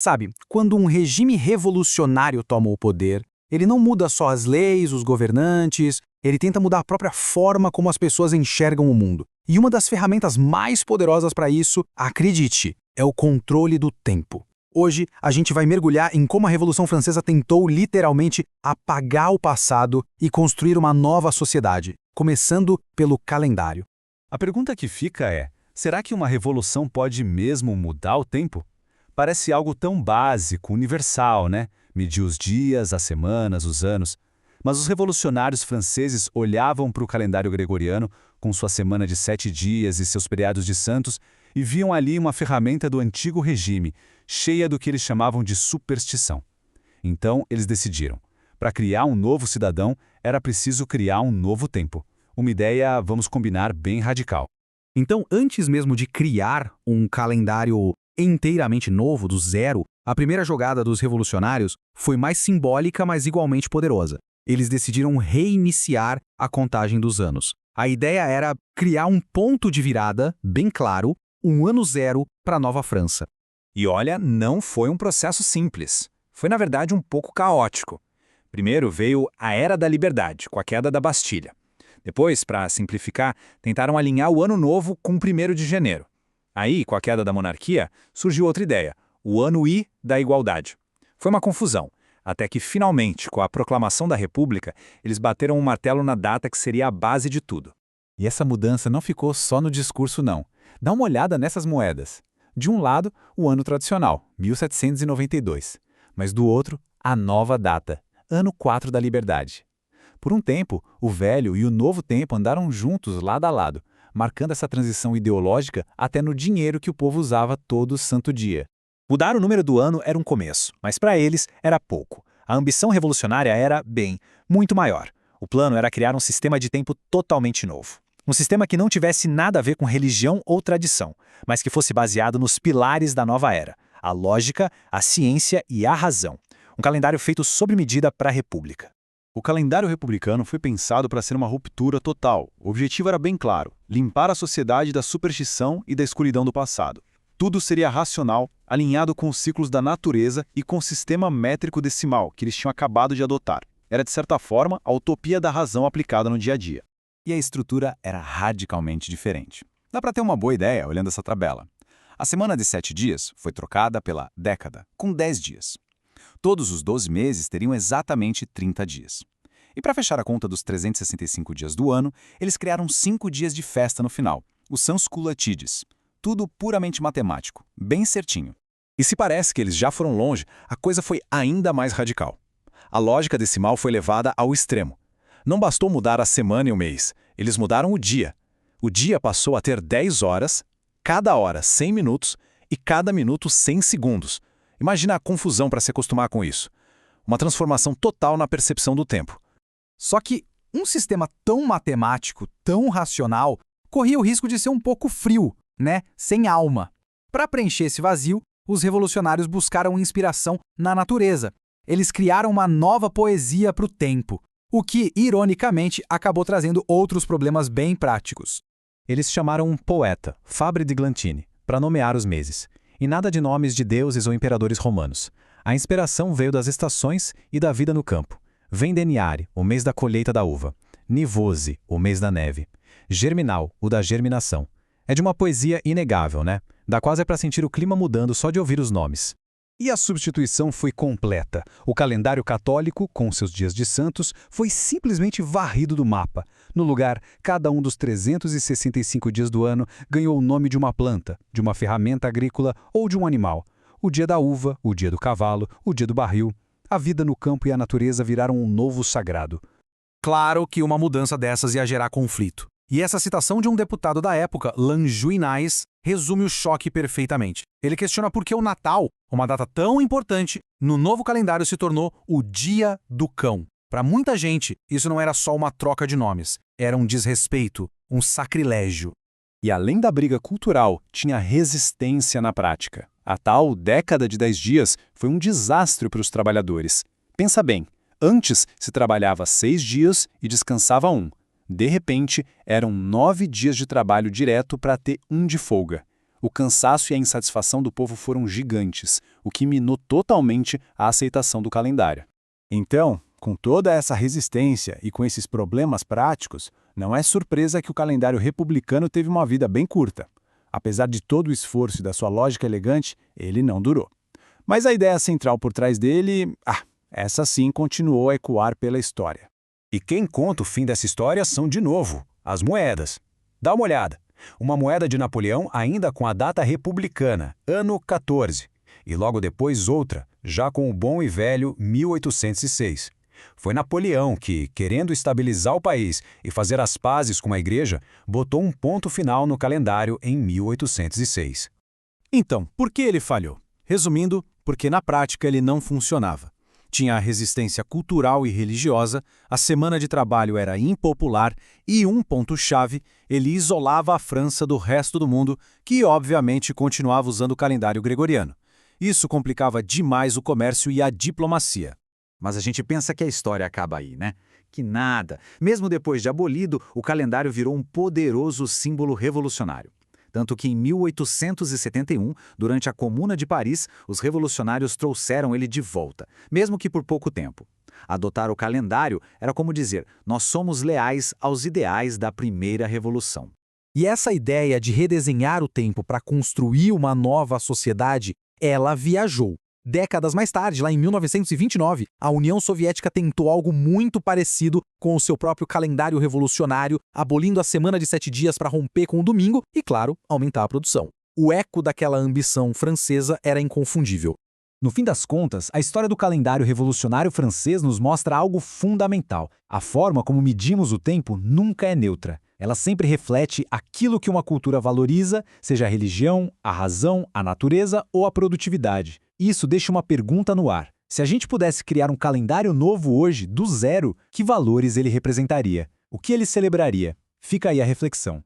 Sabe, quando um regime revolucionário toma o poder, ele não muda só as leis, os governantes, ele tenta mudar a própria forma como as pessoas enxergam o mundo. E uma das ferramentas mais poderosas para isso, acredite, é o controle do tempo. Hoje, a gente vai mergulhar em como a Revolução Francesa tentou literalmente apagar o passado e construir uma nova sociedade, começando pelo calendário. A pergunta que fica é: será que uma revolução pode mesmo mudar o tempo? Parece algo tão básico, universal, né? Medir os dias, as semanas, os anos. Mas os revolucionários franceses olhavam para o calendário gregoriano, com sua semana de 7 dias e seus feriados de santos, e viam ali uma ferramenta do antigo regime, cheia do que eles chamavam de superstição. Então, eles decidiram: para criar um novo cidadão, era preciso criar um novo tempo. Uma ideia, vamos combinar, bem radical. Então, antes mesmo de criar um calendário inteiramente novo, do zero, a primeira jogada dos revolucionários foi mais simbólica, mas igualmente poderosa. Eles decidiram reiniciar a contagem dos anos. A ideia era criar um ponto de virada, bem claro, um ano zero para a Nova França. E olha, não foi um processo simples. Foi, na verdade, um pouco caótico. Primeiro veio a Era da Liberdade, com a queda da Bastilha. Depois, para simplificar, tentaram alinhar o Ano Novo com o 1º de janeiro. Aí, com a queda da monarquia, surgiu outra ideia, o Ano I da Igualdade. Foi uma confusão, até que, finalmente, com a proclamação da República, eles bateram um martelo na data que seria a base de tudo. E essa mudança não ficou só no discurso, não. Dá uma olhada nessas moedas. De um lado, o ano tradicional, 1792. Mas do outro, a nova data, Ano 4 da Liberdade. Por um tempo, o velho e o novo tempo andaram juntos lado a lado, marcando essa transição ideológica até no dinheiro que o povo usava todo santo dia. Mudar o número do ano era um começo, mas para eles era pouco. A ambição revolucionária era, bem, muito maior. O plano era criar um sistema de tempo totalmente novo. Um sistema que não tivesse nada a ver com religião ou tradição, mas que fosse baseado nos pilares da nova era: a lógica, a ciência e a razão. Um calendário feito sob medida para a República. O calendário republicano foi pensado para ser uma ruptura total. O objetivo era bem claro: limpar a sociedade da superstição e da escuridão do passado. Tudo seria racional, alinhado com os ciclos da natureza e com o sistema métrico decimal que eles tinham acabado de adotar. Era, de certa forma, a utopia da razão aplicada no dia a dia. E a estrutura era radicalmente diferente. Dá para ter uma boa ideia olhando essa tabela. A semana de 7 dias foi trocada pela década, com 10 dias. Todos os 12 meses teriam exatamente 30 dias. E para fechar a conta dos 365 dias do ano, eles criaram 5 dias de festa no final, os Sansculatides. Tudo puramente matemático, bem certinho. E se parece que eles já foram longe, a coisa foi ainda mais radical. A lógica decimal foi levada ao extremo. Não bastou mudar a semana e o mês, eles mudaram o dia. O dia passou a ter 10 horas, cada hora 100 minutos e cada minuto 100 segundos. Imagina a confusão para se acostumar com isso. Uma transformação total na percepção do tempo. Só que um sistema tão matemático, tão racional, corria o risco de ser um pouco frio, né? Sem alma. Para preencher esse vazio, os revolucionários buscaram inspiração na natureza. Eles criaram uma nova poesia para o tempo, o que, ironicamente, acabou trazendo outros problemas bem práticos. Eles chamaram um poeta, Fabre de Glantine, para nomear os meses. E nada de nomes de deuses ou imperadores romanos. A inspiração veio das estações e da vida no campo. Vendeniare, o mês da colheita da uva. Nivose, o mês da neve. Germinal, o da germinação. É de uma poesia inegável, né? Dá quase para sentir o clima mudando só de ouvir os nomes. E a substituição foi completa. O calendário católico, com seus dias de santos, foi simplesmente varrido do mapa. No lugar, cada um dos 365 dias do ano ganhou o nome de uma planta, de uma ferramenta agrícola ou de um animal. O dia da uva, o dia do cavalo, o dia do barril. A vida no campo e a natureza viraram um novo sagrado. Claro que uma mudança dessas ia gerar conflito. E essa citação de um deputado da época, Lanjuinais, resume o choque perfeitamente. Ele questiona por que o Natal, uma data tão importante, no novo calendário se tornou o Dia do Cão. Para muita gente, isso não era só uma troca de nomes, era um desrespeito, um sacrilégio. E além da briga cultural, tinha resistência na prática. A tal década de 10 dias foi um desastre para os trabalhadores. Pensa bem, antes se trabalhava 6 dias e descansava 1. De repente, eram 9 dias de trabalho direto para ter 1 de folga. O cansaço e a insatisfação do povo foram gigantes, o que minou totalmente a aceitação do calendário. Então, com toda essa resistência e com esses problemas práticos, não é surpresa que o calendário republicano teve uma vida bem curta. Apesar de todo o esforço e da sua lógica elegante, ele não durou. Mas a ideia central por trás dele, essa sim continuou a ecoar pela história. E quem conta o fim dessa história são, de novo, as moedas. Dá uma olhada. Uma moeda de Napoleão ainda com a data republicana, ano 14. E logo depois outra, já com o bom e velho 1806. Foi Napoleão que, querendo estabilizar o país e fazer as pazes com a igreja, botou um ponto final no calendário em 1806. Então, por que ele falhou? Resumindo, porque na prática ele não funcionava. Tinha a resistência cultural e religiosa, a semana de trabalho era impopular e, um ponto-chave, ele isolava a França do resto do mundo, que obviamente continuava usando o calendário gregoriano. Isso complicava demais o comércio e a diplomacia. Mas a gente pensa que a história acaba aí, né? Que nada. Mesmo depois de abolido, o calendário virou um poderoso símbolo revolucionário. Tanto que em 1871, durante a Comuna de Paris, os revolucionários trouxeram ele de volta, mesmo que por pouco tempo. Adotar o calendário era como dizer, nós somos leais aos ideais da primeira revolução. E essa ideia de redesenhar o tempo para construir uma nova sociedade, ela viajou. Décadas mais tarde, lá em 1929, a União Soviética tentou algo muito parecido com o seu próprio calendário revolucionário, abolindo a semana de 7 dias para romper com o domingo e, claro, aumentar a produção. O eco daquela ambição francesa era inconfundível. No fim das contas, a história do calendário revolucionário francês nos mostra algo fundamental. A forma como medimos o tempo nunca é neutra. Ela sempre reflete aquilo que uma cultura valoriza, seja a religião, a razão, a natureza ou a produtividade. Isso deixa uma pergunta no ar. Se a gente pudesse criar um calendário novo hoje, do zero, que valores ele representaria? O que ele celebraria? Fica aí a reflexão.